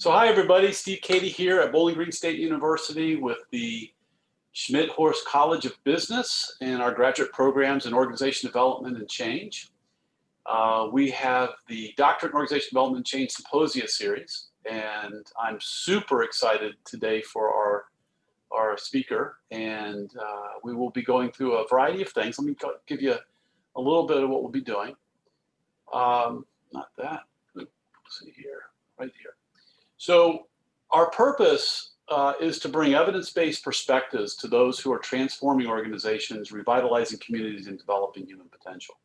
So hi everybody, Steve Cady here at Bowling Green State University with the Schmidt-Horst College of Business and our graduate programs in Organization Development and Change. We have the Doctorate in Organization Development and Change Symposia series, and I'm super excited today for our speaker, and we will be going through a variety of things. Let me give you a little bit of what we'll be doing. Not that, let's see here, right here. So our purpose is to bring evidence-based perspectives to those who are transforming organizations, revitalizing communities, and developing human potential.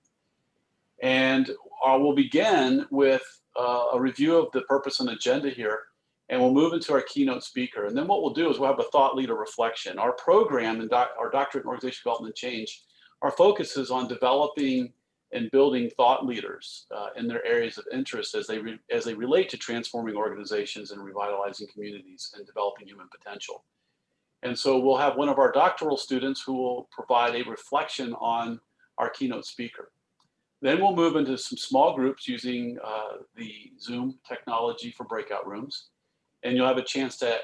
And we'll begin with a review of the purpose and agenda here, and we'll move into our keynote speaker. And then what we'll do is we'll have a thought leader reflection. Our program and our Doctorate in Organizational Development and Change, our focus is on developing and building thought leaders in their areas of interest as they relate to transforming organizations and revitalizing communities and developing human potential. And so we'll have one of our doctoral students who will provide a reflection on our keynote speaker. Then we'll move into some small groups using the Zoom technology for breakout rooms. And you'll have a chance to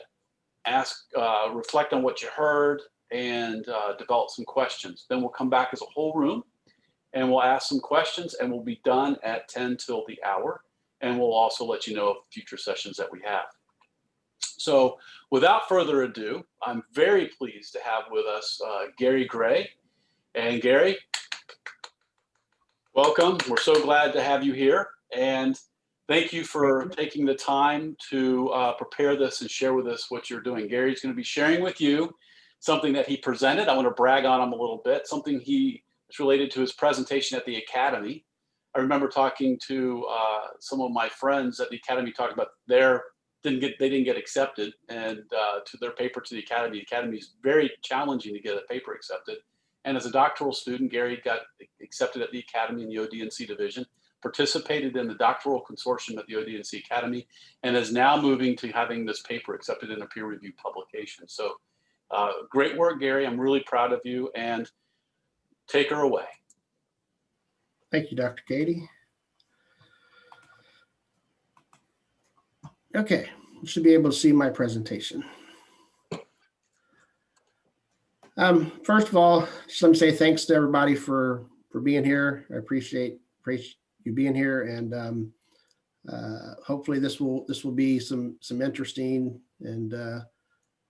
ask, reflect on what you heard and develop some questions. Then we'll come back as a whole room and we'll ask some questions, and we'll be done at 10 till the hour. And we'll also let you know of future sessions that we have. So without further ado, I'm very pleased to have with us Gary Gray. And Gary, welcome. We're so glad to have you here. And thank you for taking the time to prepare this and share with us what you're doing. Gary's going to be sharing with you something that he presented. I want to brag on him a little bit, something it's related to his presentation at the Academy. I remember talking to some of my friends at the Academy, talking about they didn't get accepted, and to their paper to the Academy. The Academy is very challenging to get a paper accepted. And as a doctoral student, Gary got accepted at the Academy in the ODNC division, participated in the doctoral consortium at the ODNC Academy, and is now moving to having this paper accepted in a peer-reviewed publication. So great work, Gary. I'm really proud of you, and take her away. Thank you, Dr. Cady. Okay, you should be able to see my presentation. First of all, just let me say thanks to everybody for being here. I appreciate you being here, and hopefully this will be some interesting and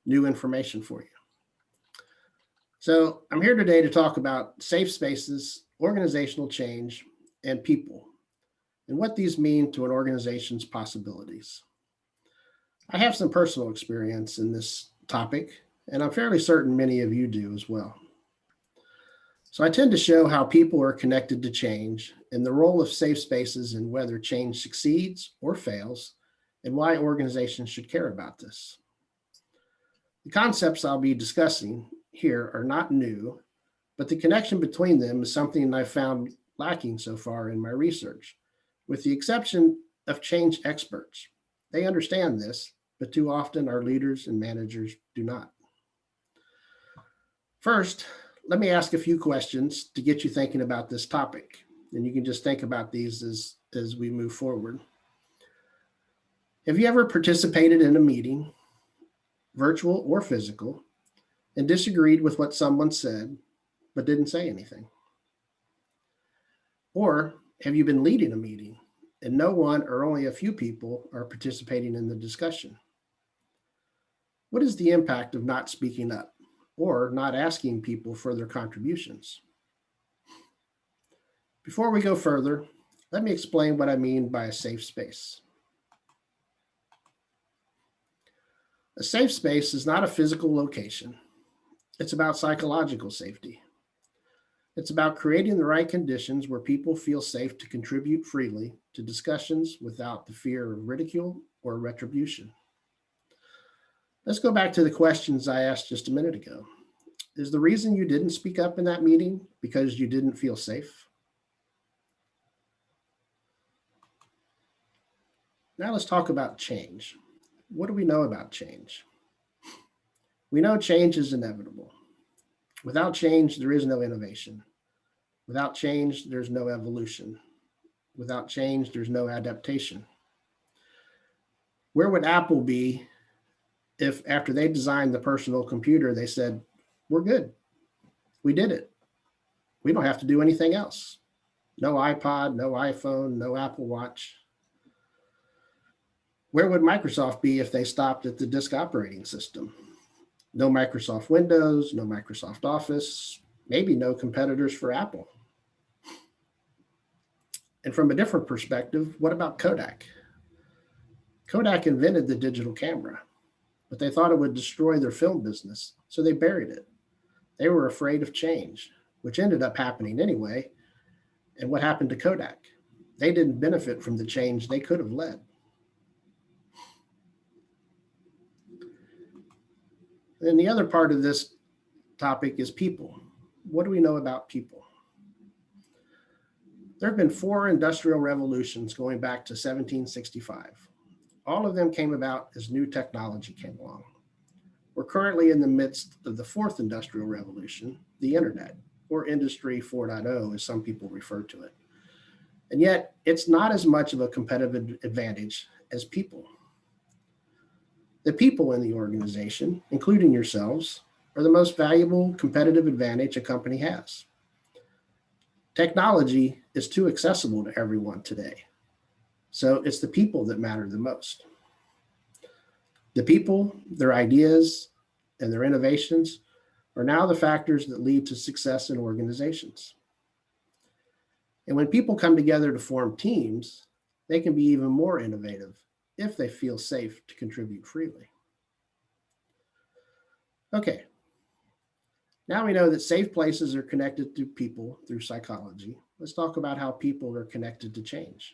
new information for you. So I'm here today to talk about safe spaces, organizational change, and people, and what these mean to an organization's possibilities. I have some personal experience in this topic, and I'm fairly certain many of you do as well. So I tend to show how people are connected to change and the role of safe spaces in whether change succeeds or fails, and why organizations should care about this. The concepts I'll be discussing here are not new, but the connection between them is something I've found lacking so far in my research, with the exception of change experts. They understand this, but too often our leaders and managers do not. First, let me ask a few questions to get you thinking about this topic, and you can just think about these as we move forward. Have you ever participated in a meeting, virtual or physical, and disagreed with what someone said, but didn't say anything? Or have you been leading a meeting and no one or only a few people are participating in the discussion? What is the impact of not speaking up or not asking people for their contributions? Before we go further, let me explain what I mean by a safe space. A safe space is not a physical location. It's about psychological safety. It's about creating the right conditions where people feel safe to contribute freely to discussions without the fear of ridicule or retribution. Let's go back to the questions I asked just a minute ago. Is the reason you didn't speak up in that meeting because you didn't feel safe? Now let's talk about change. What do we know about change? We know change is inevitable. Without change, there is no innovation. Without change, there's no evolution. Without change, there's no adaptation. Where would Apple be if after they designed the personal computer, they said, we're good. We did it. We don't have to do anything else. No iPod, no iPhone, no Apple Watch. Where would Microsoft be if they stopped at the disk operating system? No Microsoft Windows, no Microsoft Office, maybe no competitors for Apple. And from a different perspective, what about Kodak? Kodak invented the digital camera, but they thought it would destroy their film business, so they buried it. They were afraid of change, which ended up happening anyway. And what happened to Kodak? They didn't benefit from the change they could have led. And the other part of this topic is people. What do we know about people? There have been 4 industrial revolutions going back to 1765. All of them came about as new technology came along. We're currently in the midst of the 4th industrial revolution, the internet, or Industry 4.0, as some people refer to it. And yet, it's not as much of a competitive advantage as people. The people in the organization, including yourselves, are the most valuable competitive advantage a company has. Technology is too accessible to everyone today, so it's the people that matter the most. The people, their ideas, and their innovations are now the factors that lead to success in organizations. And when people come together to form teams, they can be even more innovative if they feel safe to contribute freely. Okay, now we know that safe places are connected to people through psychology. Let's talk about how people are connected to change.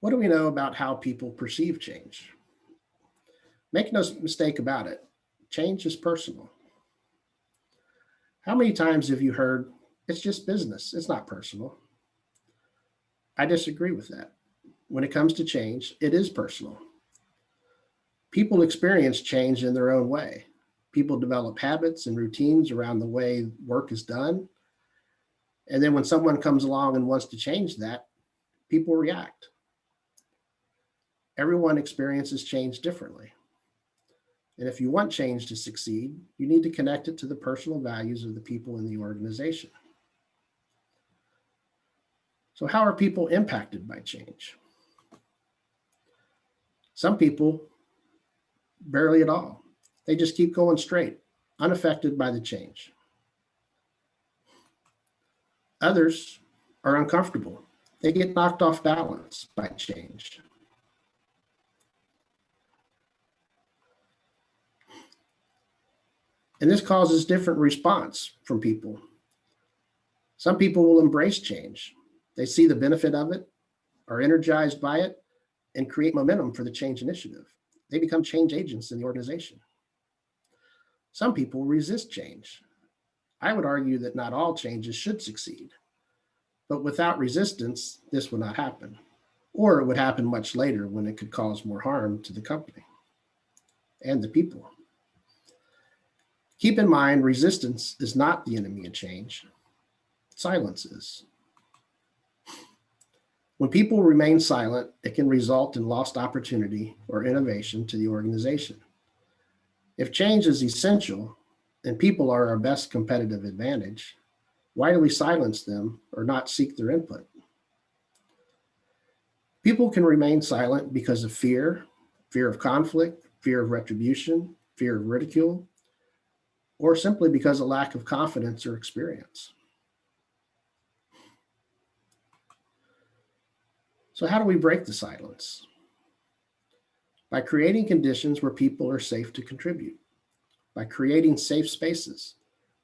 What do we know about how people perceive change? Make no mistake about it, change is personal. How many times have you heard, it's just business, it's not personal? I disagree with that. When it comes to change, it is personal. People experience change in their own way. People develop habits and routines around the way work is done. And then when someone comes along and wants to change that, people react. Everyone experiences change differently. And if you want change to succeed, you need to connect it to the personal values of the people in the organization. So how are people impacted by change? Some people barely at all. They just keep going straight, unaffected by the change. Others are uncomfortable. They get knocked off balance by change. And this causes different response from people. Some people will embrace change. They see the benefit of it, are energized by it, and create momentum for the change initiative. They become change agents in the organization. Some people resist change. I would argue that not all changes should succeed, but without resistance, this would not happen, or it would happen much later when it could cause more harm to the company and the people. Keep in mind, resistance is not the enemy of change. Silence is. When people remain silent, it can result in lost opportunity or innovation to the organization. If change is essential and people are our best competitive advantage, why do we silence them or not seek their input? People can remain silent because of fear of conflict, fear of retribution, fear of ridicule, or simply because of lack of confidence or experience. So how do we break the silence? By creating conditions where people are safe to contribute, by creating safe spaces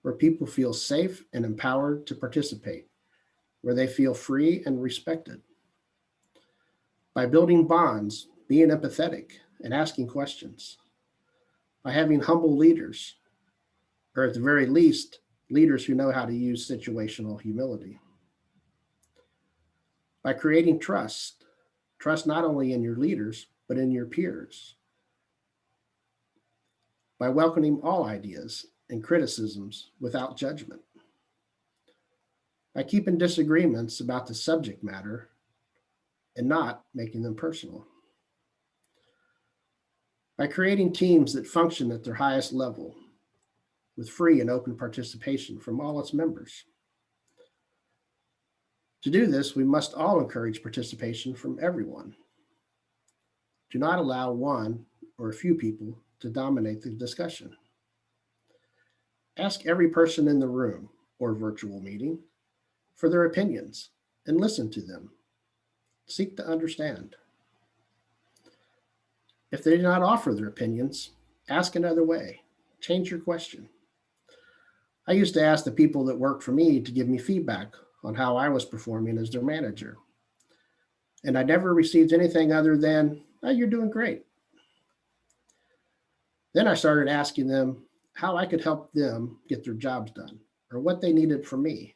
where people feel safe and empowered to participate, where they feel free and respected, by building bonds, being empathetic and asking questions, by having humble leaders, or at the very least, leaders who know how to use situational humility. By creating trust not only in your leaders, but in your peers. By welcoming all ideas and criticisms without judgment. By keeping disagreements about the subject matter and not making them personal. By creating teams that function at their highest level with free and open participation from all its members. To do this, we must all encourage participation from everyone. Do not allow one or a few people to dominate the discussion. Ask every person in the room or virtual meeting for their opinions and listen to them. Seek to understand. If they do not offer their opinions, ask another way. Change your question. I used to ask the people that worked for me to give me feedback on how I was performing as their manager. And I never received anything other than, "Oh, you're doing great." Then I started asking them how I could help them get their jobs done or what they needed from me.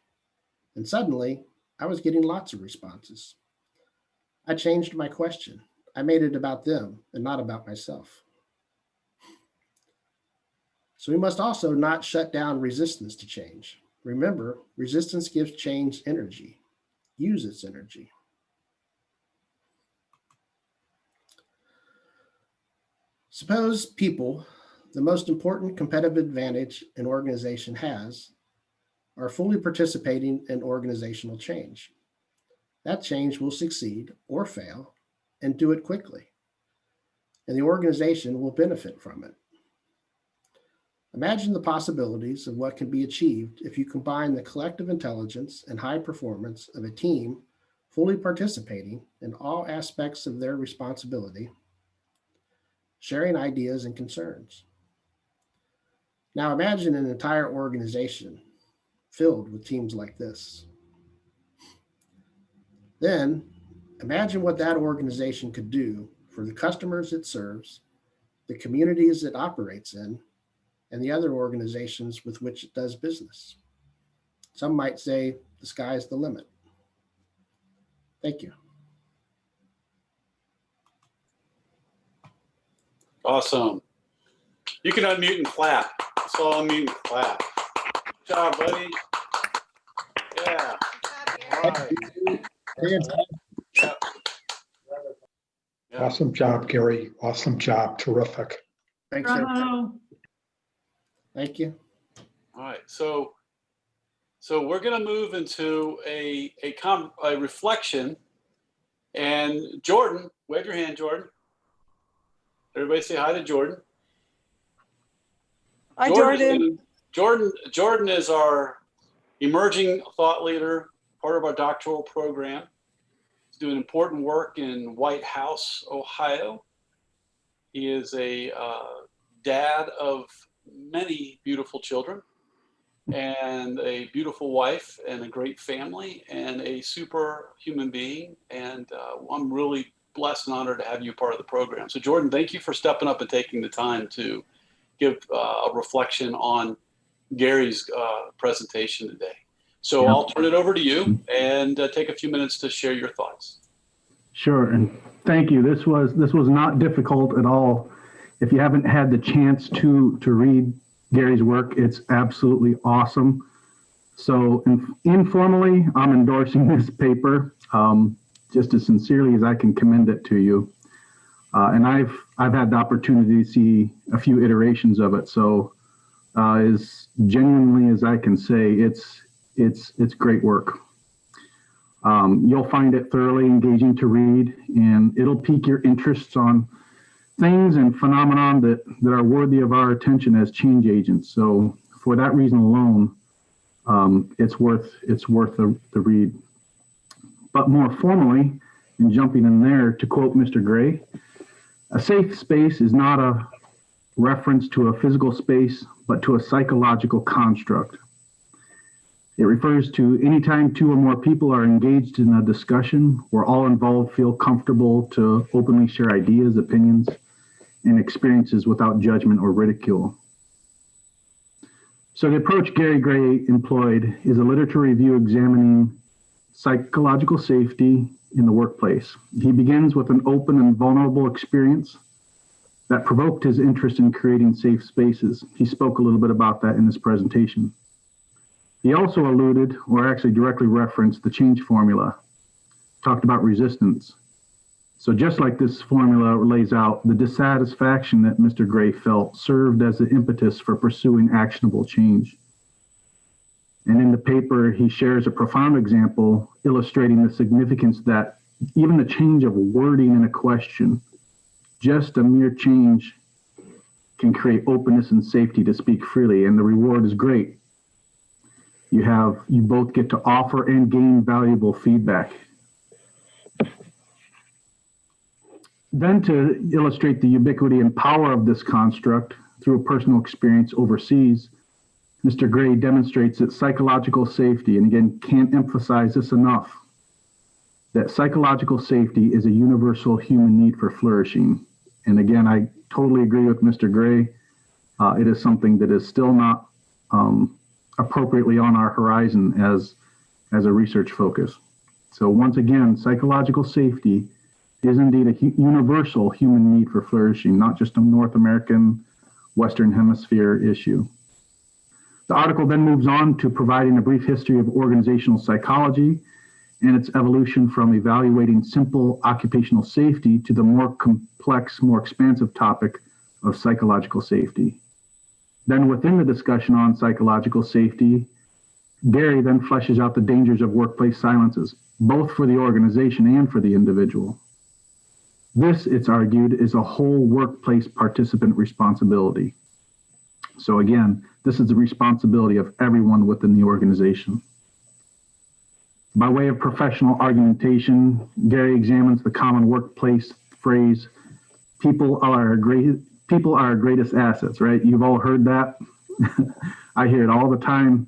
And suddenly I was getting lots of responses. I changed my question. I made it about them and not about myself. So we must also not shut down resistance to change. Remember, resistance gives change energy. Use its energy. Suppose people, the most important competitive advantage an organization has, are fully participating in organizational change. That change will succeed or fail and do it quickly. And the organization will benefit from it. Imagine the possibilities of what can be achieved if you combine the collective intelligence and high performance of a team fully participating in all aspects of their responsibility, sharing ideas and concerns. Now imagine an entire organization filled with teams like this. Then imagine what that organization could do for the customers it serves, the communities it operates in, and the other organizations with which it does business. Some might say the sky's the limit. Thank you. Awesome. You can unmute and clap. So unmute and clap. Good job, buddy. Yeah. All right. Yep. Yep. Awesome job, Gary. Awesome job. Terrific. Thanks, sir. Thank you. All right. So we're going to move into a reflection. And Jordan, wave your hand, Jordan. Everybody say hi to Jordan. Hi, Jordan. Jordan is our emerging thought leader, part of our doctoral program. He's doing important work in White House, Ohio. He is a dad of many beautiful children and a beautiful wife and a great family and a super human being. And I'm really blessed and honored to have you part of the program. So Jordan, thank you for stepping up and taking the time to give a reflection on Gary's presentation today. So I'll turn it over to you and take a few minutes to share your thoughts. Sure, and thank you. This was not difficult at all. If you haven't had the chance to read Gary's work, it's absolutely awesome. So informally, I'm endorsing this paper just as sincerely as I can commend it to you. And I've had the opportunity to see a few iterations of it. So as genuinely as I can say, it's great work. You'll find it thoroughly engaging to read, and it'll pique your interests on things and phenomenon that are worthy of our attention as change agents. So for that reason alone, it's worth the read. But more formally, and jumping in there, to quote Mr. Gray, a safe space is not a reference to a physical space, but to a psychological construct. It refers to any time two or more people are engaged in a discussion where all involved feel comfortable to openly share ideas, opinions, and experiences without judgment or ridicule. So the approach Gary Gray employed is a literature review examining psychological safety in the workplace. He begins with an open and vulnerable experience that provoked his interest in creating safe spaces. He spoke a little bit about that in his presentation. He also alluded, or actually directly referenced, the change formula, talked about resistance, So just like this formula lays out, the dissatisfaction that Mr. Gray felt served as the impetus for pursuing actionable change. And in the paper, he shares a profound example illustrating the significance that even the change of wording in a question, just a mere change, can create openness and safety to speak freely, and the reward is great. You both get to offer and gain valuable feedback. Then, to illustrate the ubiquity and power of this construct through a personal experience overseas, Mr. Gray demonstrates that psychological safety, and again, can't emphasize this enough, that psychological safety is a universal human need for flourishing. And again, I totally agree with Mr. Gray. It is something that is still not appropriately on our horizon as a research focus. So once again, psychological safety is indeed a universal human need for flourishing, not just a North American, Western Hemisphere issue. The article then moves on to providing a brief history of organizational psychology and its evolution from evaluating simple occupational safety to the more complex, more expansive topic of psychological safety. Then within the discussion on psychological safety, Gary then fleshes out the dangers of workplace silences, both for the organization and for the individual. This, it's argued, is a whole workplace participant responsibility. So again, this is the responsibility of everyone within the organization. By way of professional argumentation, Gary examines the common workplace phrase, people are our greatest assets, right? You've all heard that. I hear it all the time.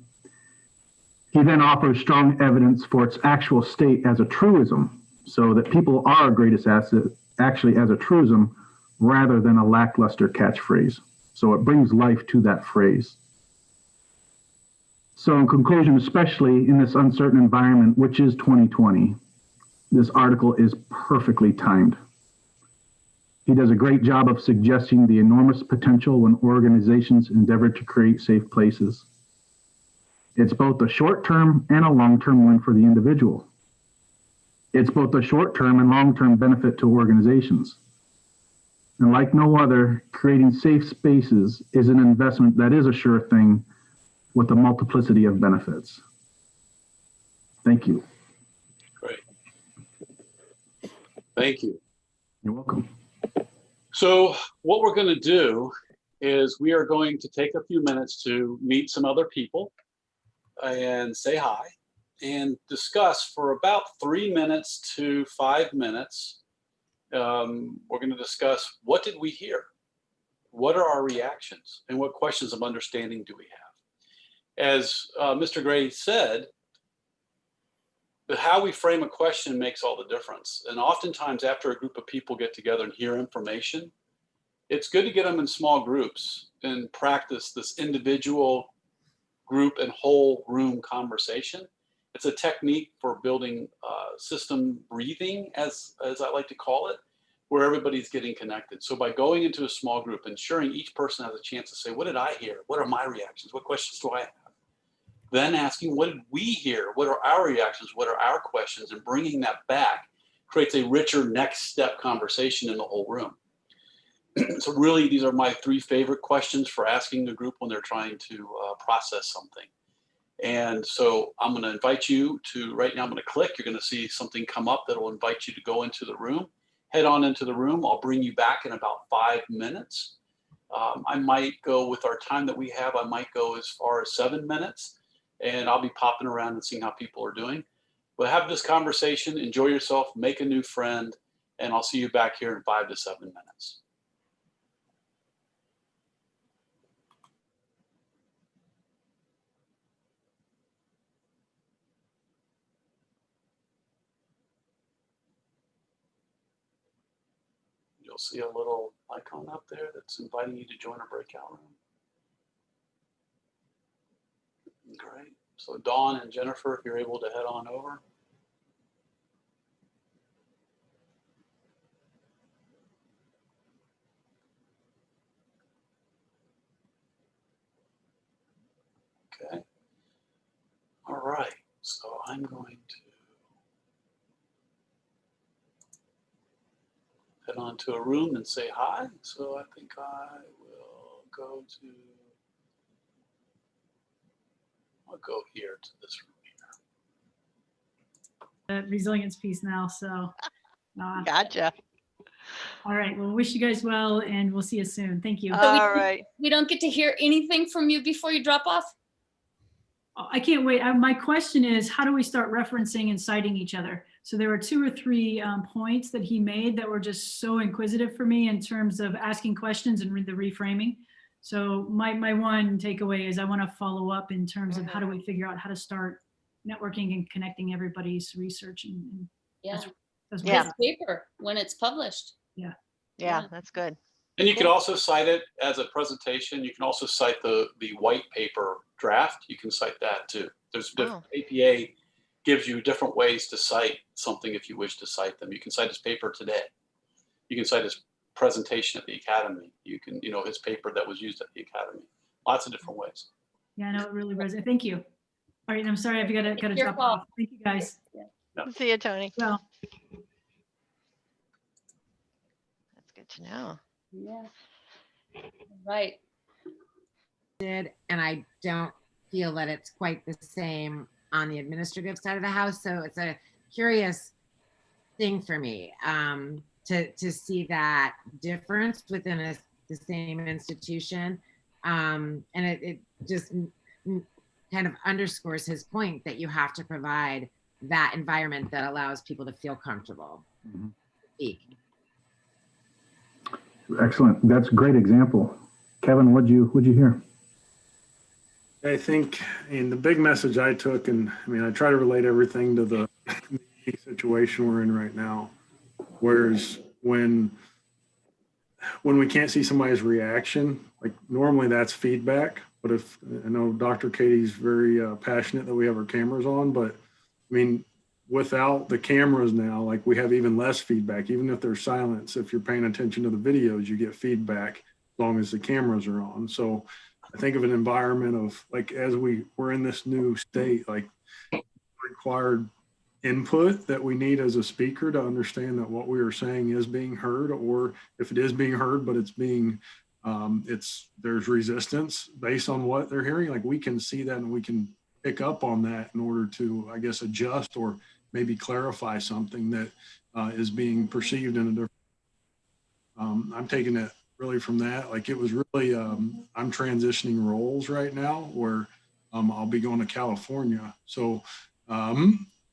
He then offers strong evidence for its actual state as a truism, so that people are our greatest asset actually as a truism rather than a lackluster catchphrase. So it brings life to that phrase. So in conclusion, especially in this uncertain environment, which is 2020, this article is perfectly timed. He does a great job of suggesting the enormous potential when organizations endeavor to create safe places. It's both a short-term and a long-term win for the individual. It's both a short-term and long-term benefit to organizations. And like no other, creating safe spaces is an investment that is a sure thing with a multiplicity of benefits. Thank you. Great. Thank you. You're welcome. So what we're going to do is we are going to take a few minutes to meet some other people and say hi and discuss for about 3 minutes to 5 minutes. We're going to discuss, what did we hear? What are our reactions? And what questions of understanding do we have? As Mr. Gray said, how we frame a question makes all the difference. And oftentimes after a group of people get together and hear information, it's good to get them in small groups and practice this individual, group, and whole room conversation. It's a technique for building system breathing, as I like to call it, where everybody's getting connected. So by going into a small group, ensuring each person has a chance to say, what did I hear? What are my reactions? What questions do I have? Then asking, what did we hear? What are our reactions? What are our questions? And bringing that back creates a richer next step conversation in the whole room. So really, these are my 3 favorite questions for asking the group when they're trying to process something. And so I'm going to invite you to, right now I'm going to click, you're going to see something come up that will invite you to go into the room. Head on into the room. I'll bring you back in about 5 minutes. I might go, with our time that we have, I might go as far as 7 minutes. And I'll be popping around and seeing how people are doing. But have this conversation, enjoy yourself, make a new friend, and I'll see you back here in 5 to 7 minutes. You'll see a little icon up there that's inviting you to join a breakout room. Great. So Dawn and Jennifer, if you're able to head on over. Okay. All right. So I'm going to head on to a room and say hi. So I think I will go to, I'll go here to this room here. The resilience piece now. So, Gotcha. all right. Well, wish you guys well, and we'll see you soon. Thank you. All right. We don't get to hear anything from you before you drop off? I can't wait. My question is, how do we start referencing and citing each other? So there were 2 or 3 points that he made that were just so inquisitive for me in terms of asking questions and the reframing. So my one takeaway is I want to follow up in terms of how do we figure out how to start networking and connecting everybody's research. And Yeah. that's Yeah. This paper, when it's published. Yeah, that's good. And you can also cite it as a presentation. You can also cite the white paper draft. You can cite that too. There's different, APA gives you different ways to cite something if you wish to cite them. You can cite his paper today. You can cite his presentation at the academy. You can, his paper that was used at the academy. Lots of different ways. Yeah, I know it really resonates. Thank you. All right, I'm sorry, I've got to Your drop call. off. Thank you, guys. See you, Tony. Well. That's good to know. Yeah. Right. And I don't feel that it's quite the same on the administrative side of the house. So it's a curious thing for me to see that difference within the same institution. And it just kind of underscores his point that you have to provide that environment that allows people to feel comfortable. Mhm. Speak. Excellent. That's a great example. Kevin, what'd you hear? I think, and the big message I took, and I mean, I try to relate everything to the situation we're in right now. Whereas when we can't see somebody's reaction, like normally that's feedback. But if I know Dr. Katie's very passionate that we have our cameras on, but I mean, without the cameras now, like we have even less feedback. Even if there's silence, if you're paying attention to the videos, you get feedback as long as the cameras are on. So I think of an environment of like, as we're in this new state, like required input that we need as a speaker to understand that what we are saying is being heard, or if it is being heard, but it's being, there's resistance based on what they're hearing. Like we can see that and we can pick up on that in order to, I guess, adjust or maybe clarify something that is being perceived in a different. I'm taking it really from that. Like it was really, I'm transitioning roles right now where I'll be going to California. So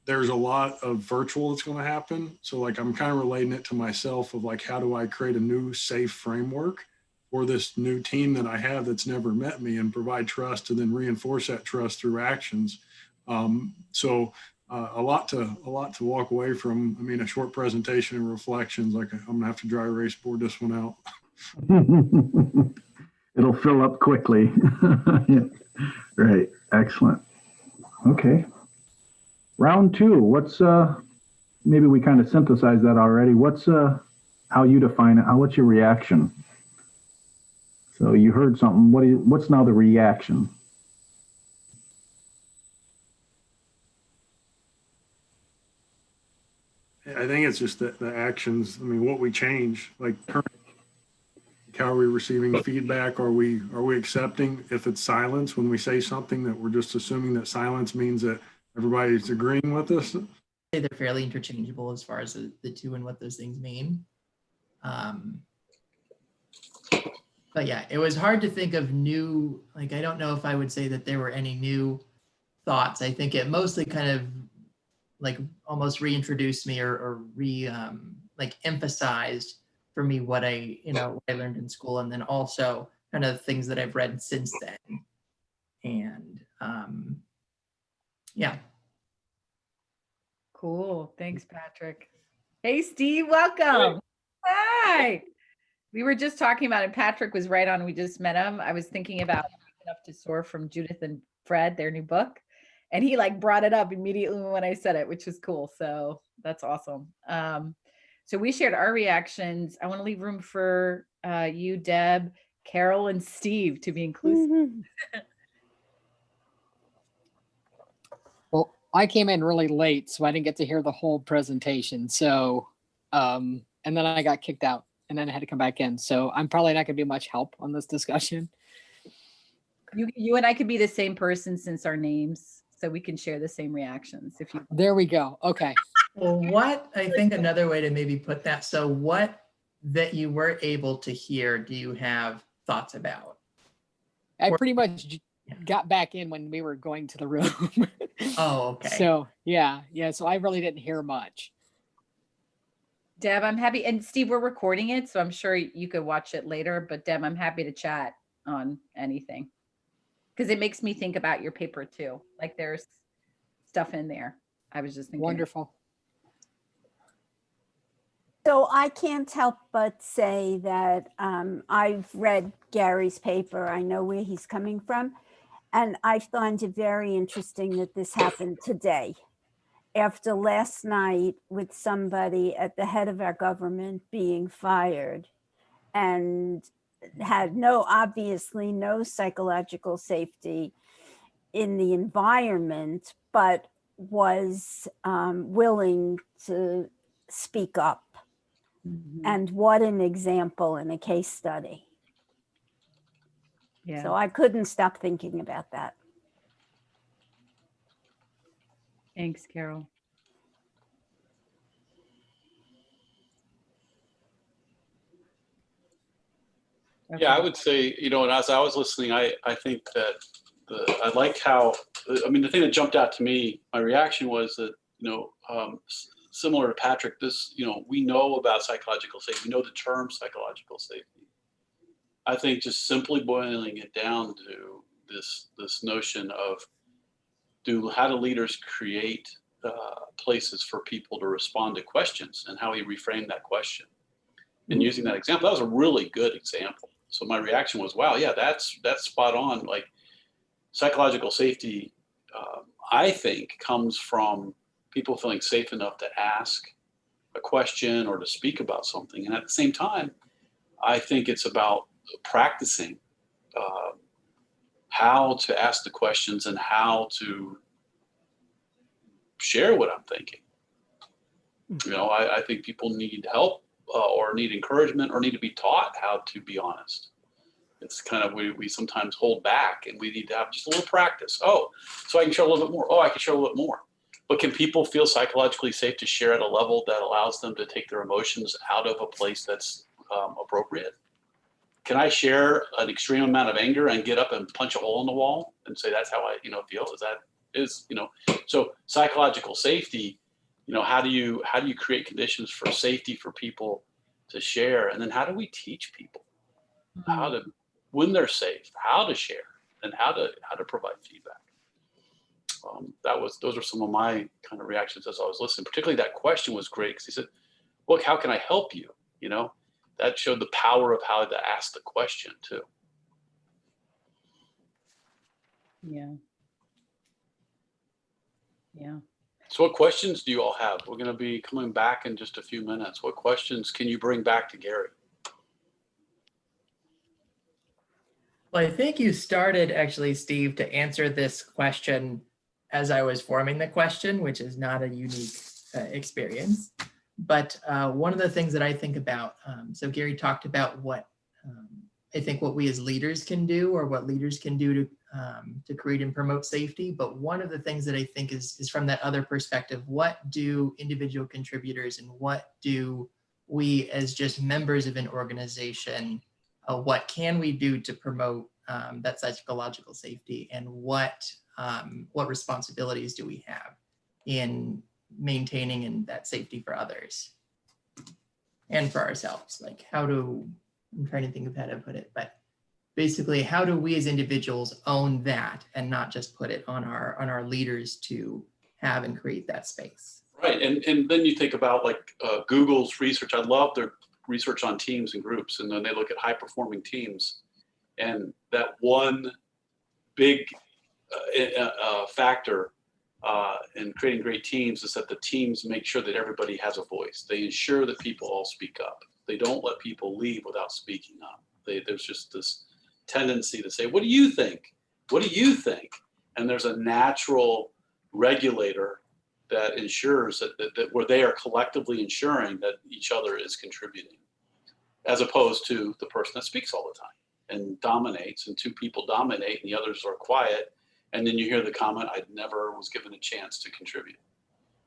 there's a lot of virtual that's going to happen. So like I'm kind of relating it to myself of like, how do I create a new safe framework for this new team that I have that's never met me and provide trust to then reinforce that trust through actions. So a lot to walk away from. I mean, a short presentation and reflections, like I'm gonna have to dry erase board this one out. It'll fill up quickly. Yeah. Right. Excellent. Okay. Round 2. What's maybe we kind of synthesized that already. What's how you define it? What's your reaction? So you heard something. What's now the reaction? I think it's just the actions. I mean, what we change, like how are we receiving feedback? Are we accepting if it's silence when we say something that we're just assuming that silence means that everybody's agreeing with us? They're fairly interchangeable as far as the two and what those things mean. But yeah, it was hard to think of new, like, I don't know if I would say that there were any new thoughts. I think it mostly kind of like almost reintroduced me or like emphasized for me what I learned in school, and then also kind of things that I've read since then. And yeah. Cool. Thanks, Patrick. Hey, Steve, welcome. Hi. We were just talking about it. Patrick was right on. We just met him. I was thinking about Enough to Soar from Judith and Fred, their new book. And he like brought it up immediately when I said it, which was cool. So that's awesome. So we shared our reactions. I want to leave room for you, Deb, Carol, and Steve to be inclusive. Well, I came in really late, so I didn't get to hear the whole presentation. So and then I got kicked out, and then I had to come back in. So I'm probably not going to be much help on this discussion. You and I could be the same person since our names, so we can share the same reactions if you. There we go. Okay. Well, what I think another way to maybe put that, so what that you were able to hear, do you have thoughts about? I pretty much got back in when we were going to the room. Oh, okay. So yeah. So I really didn't hear much. Deb, I'm happy, and Steve, we're recording it, so I'm sure you could watch it later, but Deb, I'm happy to chat on anything. Because it makes me think about your paper too. Like there's stuff in there. I was just thinking. Wonderful. So I can't help but say that I've read Gary's paper. I know where he's coming from. And I find it very interesting that this happened today. After last night with somebody at the head of our government being fired and had obviously no psychological safety in the environment, but was willing to speak up. Mhm. And what an example and a case study. Yeah. So I couldn't stop thinking about that. Thanks, Carol. Yeah, I would say, and as I was listening, I think that I like how, the thing that jumped out to me, my reaction was that, similar to Patrick, this, we know about psychological safety. We know the term psychological safety. I think just simply boiling it down to this notion of how do leaders create places for people to respond to questions and how we reframe that question. And using that example, that was a really good example. So my reaction was, wow, yeah, that's spot on. Like psychological safety, I think comes from people feeling safe enough to ask a question or to speak about something. And at the same time, I think it's about practicing how to ask the questions and how to share what I'm thinking. I think people need help or need encouragement or need to be taught how to be honest. It's kind of, we sometimes hold back and we need to have just a little practice. Oh, so I can share a little bit more. Oh, I can share a little bit more. But can people feel psychologically safe to share at a level that allows them to take their emotions out of a place that's appropriate? Can I share an extreme amount of anger and get up and punch a hole in the wall and say that's how I feel? So psychological safety, how do you create conditions for safety for people to share? And then how do we teach people how to, when they're safe, how to share and how to provide feedback? Those are some of my kind of reactions as I was listening. Particularly that question was great because he said, look, how can I help you? That showed the power of how to ask the question too. Yeah. So what questions do you all have? We're going to be coming back in just a few minutes. What questions can you bring back to Gary? Well, I think you started actually, Steve, to answer this question as I was forming the question, which is not a unique experience. But one of the things that I think about, so Gary talked about what I think what we as leaders can do or what leaders can do to create and promote safety. But one of the things that I think is from that other perspective, what do individual contributors and what do we as just members of an organization, what can we do to promote that psychological safety, and what responsibilities do we have in maintaining and that safety for others and for ourselves? Like I'm trying to think of how to put it, but basically how do we as individuals own that and not just put it on our leaders to have and create that space? Right, and then you think about like Google's research. I love their research on teams and groups, and then they look at high performing teams, and that one big factor in creating great teams is that the teams make sure that everybody has a voice. They ensure that people all speak up. They don't let people leave without speaking up. There's just this tendency to say, what do you think? What do you think? And there's a natural regulator that ensures that where they are collectively ensuring that each other is contributing, as opposed to the person that speaks all the time and dominates, and two people dominate and the others are quiet. And then you hear the comment, I never was given a chance to contribute,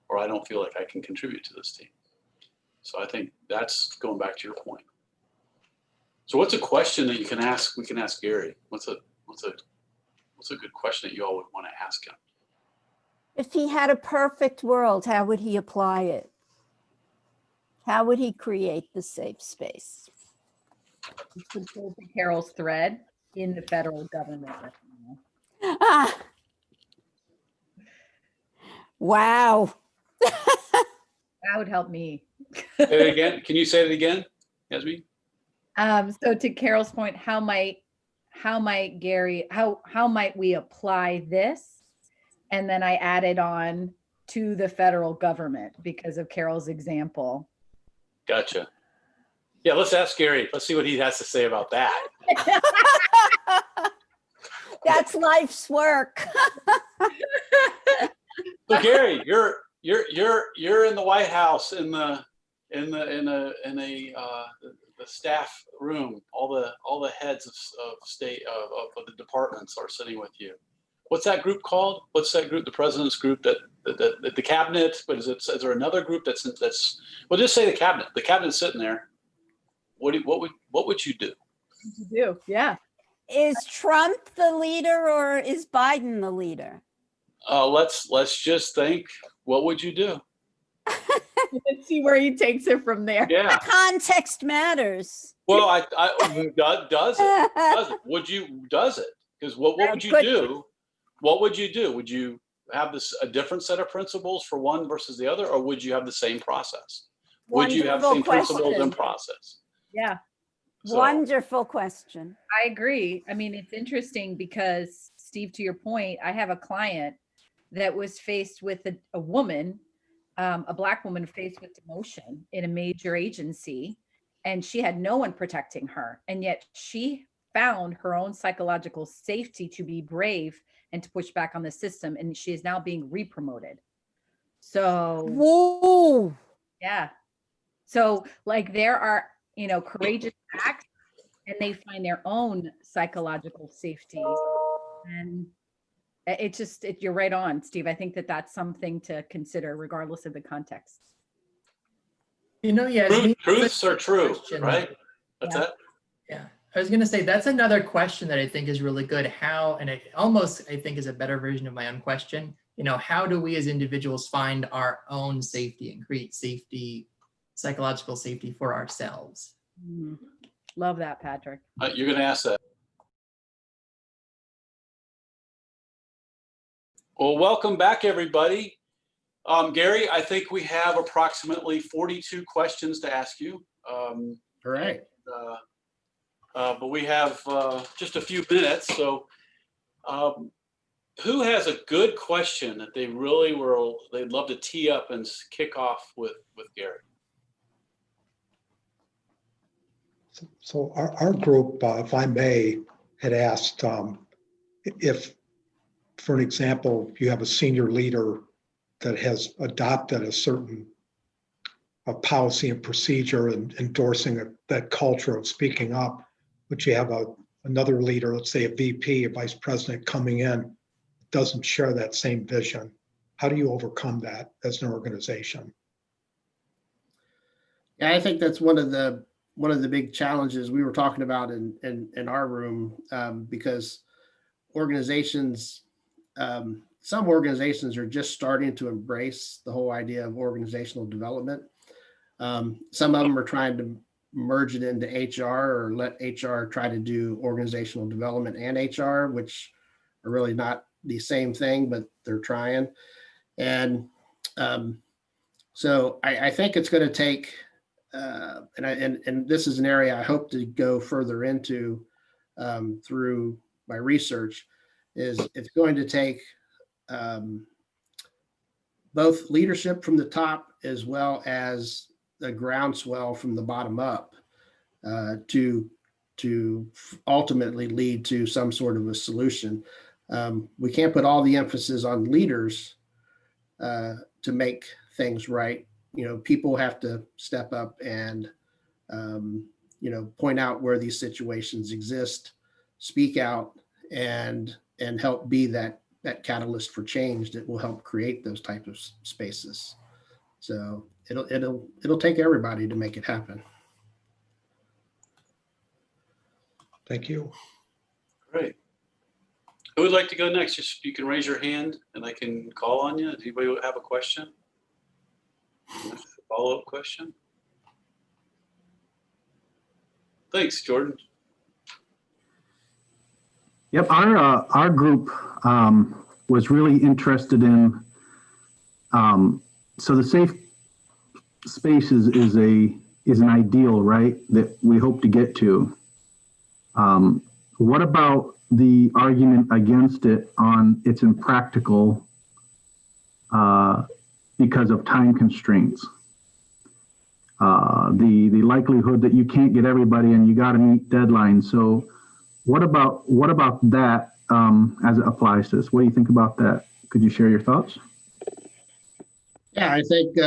or I don't feel like I can contribute to this team. So I think that's going back to your point. So what's a question that you can ask? We can ask Gary. What's a good question that you all would want to ask him? If he had a perfect world, how would he apply it? How would he create the safe space? Subscribe to Carol's thread in the federal government. Ah. Wow. That would help me. Say it again. Can you say it again, Yasmin? So to Carol's point, how might Gary, how might we apply this? And then I added on to the federal government because of Carol's example. Gotcha. Yeah, let's ask Gary. Let's see what he has to say about that. That's life's work. So Gary, you're in the White House in the staff room. All the heads of state of the departments are sitting with you. What's that group called? What's that group? The president's group that the cabinet. But is there another group that's? Well, just say the cabinet. The cabinet's sitting there. What would you do? Yeah. Is Trump the leader or is Biden the leader? Let's just think. What would you do? Let's see where he takes it from there. Yeah. Context matters. Well, does it? Does it? Because what would you do? What would you do? Would you have a different set of principles for one versus the other, or would you have the same process? Would you have the same principles and process? Yeah. So, Wonderful question. I agree. I mean, it's interesting because, Steve, to your point, I have a client that was faced with a woman, a Black woman faced with demotion in a major agency, and she had no one protecting her. And yet she found her own psychological safety to be brave and to push back on the system. And she is now being re-promoted. So, whoa. Yeah. So like there are, courageous acts, and they find their own psychological safety. And you're right on, Steve. I think that's something to consider regardless of the context. Yeah. Truths are true, right? That's it. Yeah. I was going to say, that's another question that I think is really good. And it almost, I think, is a better version of my own question. How do we as individuals find our own safety and create safety, psychological safety for ourselves? Love that, Patrick. You're going to ask that. Well, welcome back, everybody. Gary, I think we have approximately 42 questions to ask you. All right. But we have just a few minutes. So who has a good question that they'd love to tee up and kick off with Gary? So our group, if I may, had asked if, for an example, you have a senior leader that has adopted a certain policy and procedure and endorsing that culture of speaking up, but you have another leader, let's say a VP, a vice president coming in, doesn't share that same vision. How do you overcome that as an organization? Yeah, I think that's one of the big challenges we were talking about in our room, because organizations, some organizations are just starting to embrace the whole idea of organizational development. Some of them are trying to merge it into HR or let HR try to do organizational development and HR, which are really not the same thing, but they're trying. And so I think it's going to take, and this is an area I hope to go further into through my research, is it's going to take both leadership from the top as well as the groundswell from the bottom up to ultimately lead to some sort of a solution. We can't put all the emphasis on leaders make things right. People have to step up and, point out where these situations exist, speak out, and help be that catalyst for change that will help create those types of spaces. So it'll take everybody to make it happen. Thank you. Great. Who would like to go next? Just, you can raise your hand and I can call on you. Does anybody have a question? Follow-up question? Thanks, Jordan. Yep, our group was really interested in, so the safe space is an ideal, right, that we hope to get to. What about the argument against it on it's impractical because of time constraints? The likelihood that you can't get everybody and you got to meet deadlines. So what about that as it applies to this? What do you think about that? Could you share your thoughts? Yeah, I think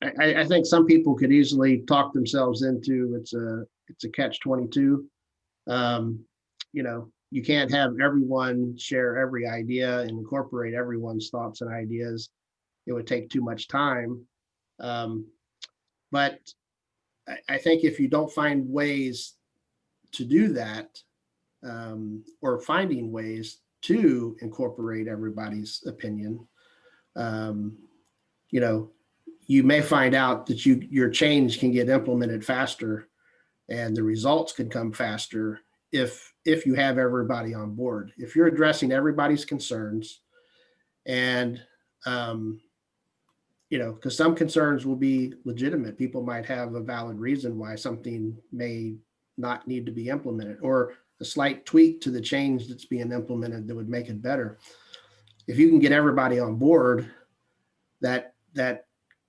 I think some people could easily talk themselves into it's a catch-22. You can't have everyone share every idea and incorporate everyone's thoughts and ideas. It would take too much time. But I think if you don't find ways to do that, or finding ways to incorporate everybody's opinion, you may find out that your change can get implemented faster and the results can come faster if you have everybody on board. If you're addressing everybody's concerns and, because some concerns will be legitimate. People might have a valid reason why something may not need to be implemented, or a slight tweak to the change that's being implemented that would make it better. If you can get everybody on board, that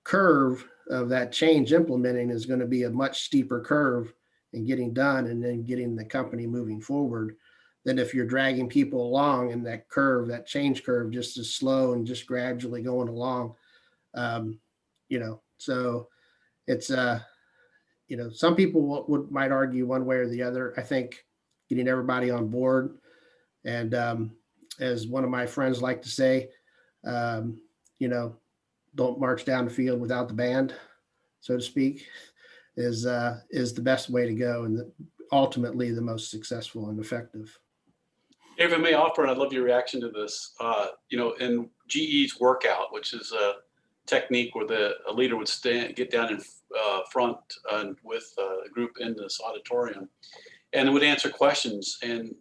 curve of that change implementing is going to be a much steeper curve in getting done and then getting the company moving forward than if you're dragging people along and that curve, that change curve, just is slow and just gradually going along. So it's, some people might argue one way or the other. I think getting everybody on board and, as one of my friends like to say, don't march down the field without the band, so to speak, is the best way to go and ultimately the most successful and effective. If I may offer, and I'd love your reaction to this, in GE's workout, which is a technique where a leader would get down in front with a group in this auditorium and would answer questions. And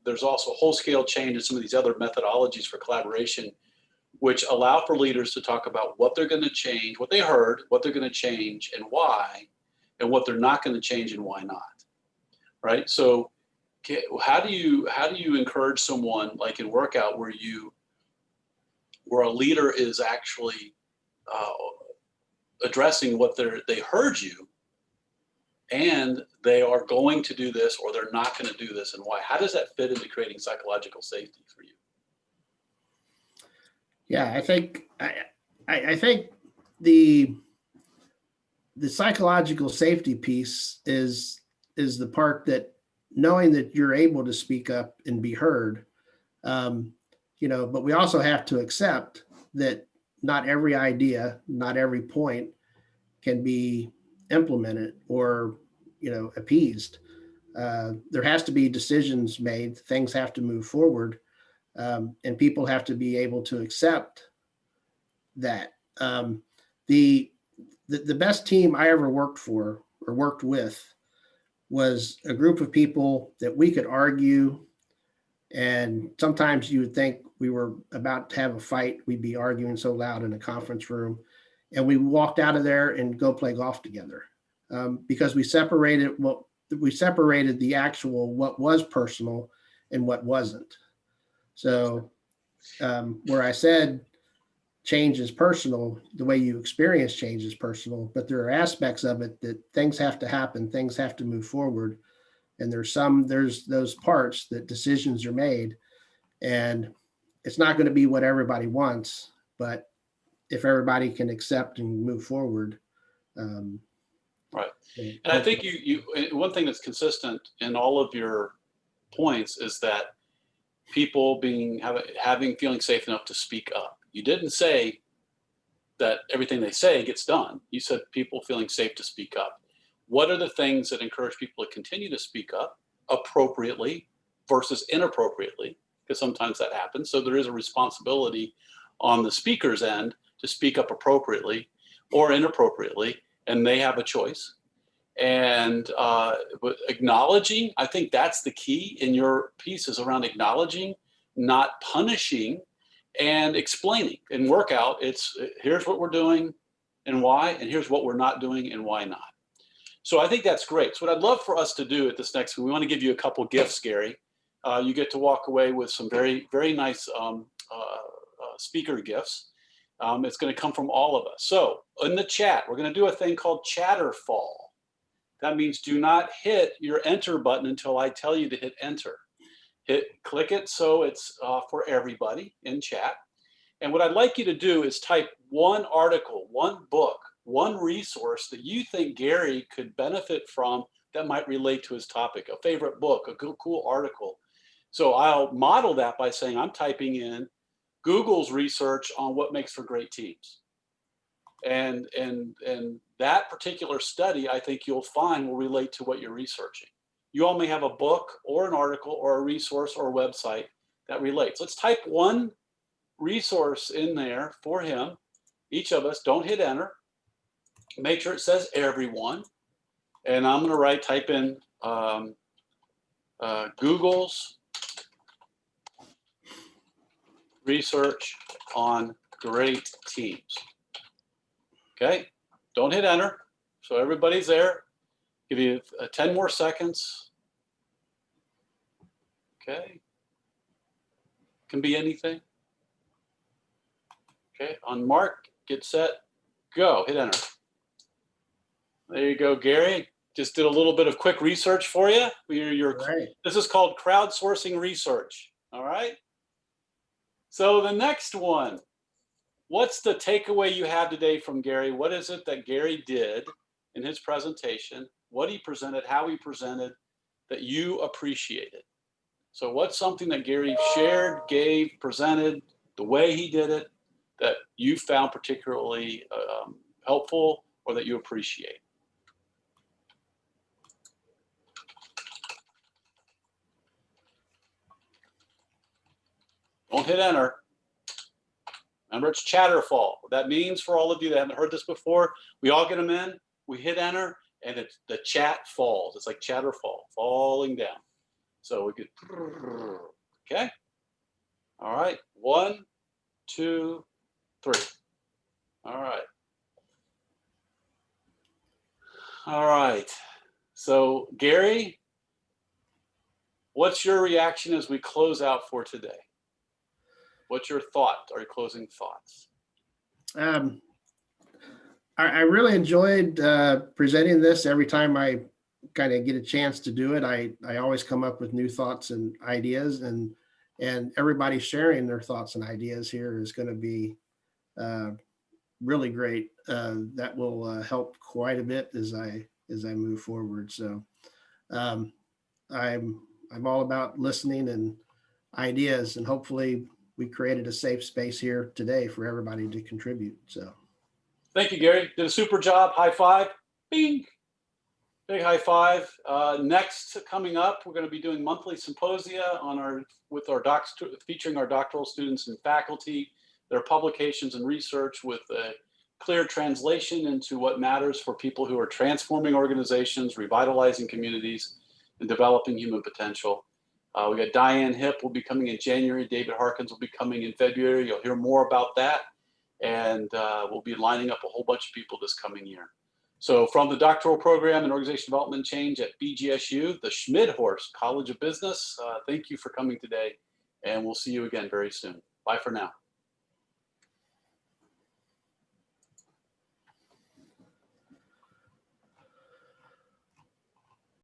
there's also whole scale change and some of these other methodologies for collaboration, which allow for leaders to talk about what they're going to change, what they heard, what they're going to change and why, and what they're not going to change and why not. Right. So how do you encourage someone like in workout where a leader is actually addressing what they heard you and they are going to do this or they're not going to do this and why? How does that fit into creating psychological safety for you? Yeah, I think the psychological safety piece is the part that knowing that you're able to speak up and be heard, but we also have to accept that not every idea, not every point can be implemented or, appeased. There has to be decisions made, things have to move forward. And people have to be able to accept that. The best team I ever worked for or worked with was a group of people that we could argue, and sometimes you would think we were about to have a fight. We'd be arguing so loud in a conference room, and we walked out of there and go play golf together because we separated the actual what was personal and what wasn't. So where I said change is personal, the way you experience change is personal, but there are aspects of it that things have to happen, things have to move forward. And there's those parts that decisions are made and it's not going to be what everybody wants, but if everybody can accept and move forward. Right. And I think one thing that's consistent in all of your points is that people feeling safe enough to speak up. You didn't say that everything they say gets done. You said people feeling safe to speak up. What are the things that encourage people to continue to speak up appropriately versus inappropriately? Because sometimes that happens. So there is a responsibility on the speaker's end to speak up appropriately or inappropriately, and they have a choice. And acknowledging, I think that's the key in your pieces around acknowledging, not punishing, and explaining. In workout, it's here's what we're doing and why, and here's what we're not doing and why not. So I think that's great. So what I'd love for us to do at this next, we want to give you a couple gifts, Gary. You get to walk away with some very, very nice speaker gifts. It's going to come from all of us. So in the chat, we're going to do a thing called chatter fall. That means do not hit your enter button until I tell you to hit enter. Click it so it's for everybody in chat. And what I'd like you to do is type one article, one book, one resource that you think Gary could benefit from that might relate to his topic, a favorite book, a cool article. So I'll model that by saying I'm typing in Google's research on what makes for great teams. And that particular study, I think you'll find will relate to what you're researching. You all may have a book or an article or a resource or a website that relates. Let's type one resource in there for him. Each of us, don't hit enter. Make sure it says everyone. And I'm going to type in Google's research on great teams. Okay, don't hit enter. So everybody's there. Give you 10 more seconds. Okay. Can be anything. Okay, on mark, get set, go, hit enter. There you go, Gary. Just did a little bit of quick research for you. Right. This is called crowdsourcing research, all right? So the next one, what's the takeaway you have today from Gary? What is it that Gary did in his presentation, what he presented, how he presented, that you appreciated? So what's something that Gary shared, gave, presented, the way he did it, that you found particularly helpful or that you appreciate? Don't hit enter. Remember, it's chatterfall. What that means for all of you that haven't heard this before, we all get them in, we hit enter, and the chat falls. It's like chatterfall, falling down. So we could, okay? All right, 1, 2, 3. All right. All right. So Gary, what's your reaction as we close out for today? What's your thought, or your closing thoughts? I really enjoyed presenting this. Every time I kind of get a chance to do it, I always come up with new thoughts and ideas, and everybody sharing their thoughts and ideas here is going to be really great. That will help quite a bit as I move forward. So I'm all about listening and ideas, and hopefully we created a safe space here today for everybody to contribute. So thank you, Gary. Did a super job. High five. Bing. Big high five. Next, coming up, we're going to be doing monthly symposia featuring our doctoral students and faculty, their publications and research with a clear translation into what matters for people who are transforming organizations, revitalizing communities, and developing human potential. We got Diane Hipp will be coming in January. David Harkins will be coming in February. You'll hear more about that. And we'll be lining up a whole bunch of people this coming year. So from the doctoral program in organizational development and change at BGSU, the Schmidhorst College of Business, thank you for coming today. And we'll see you again very soon. Bye for now.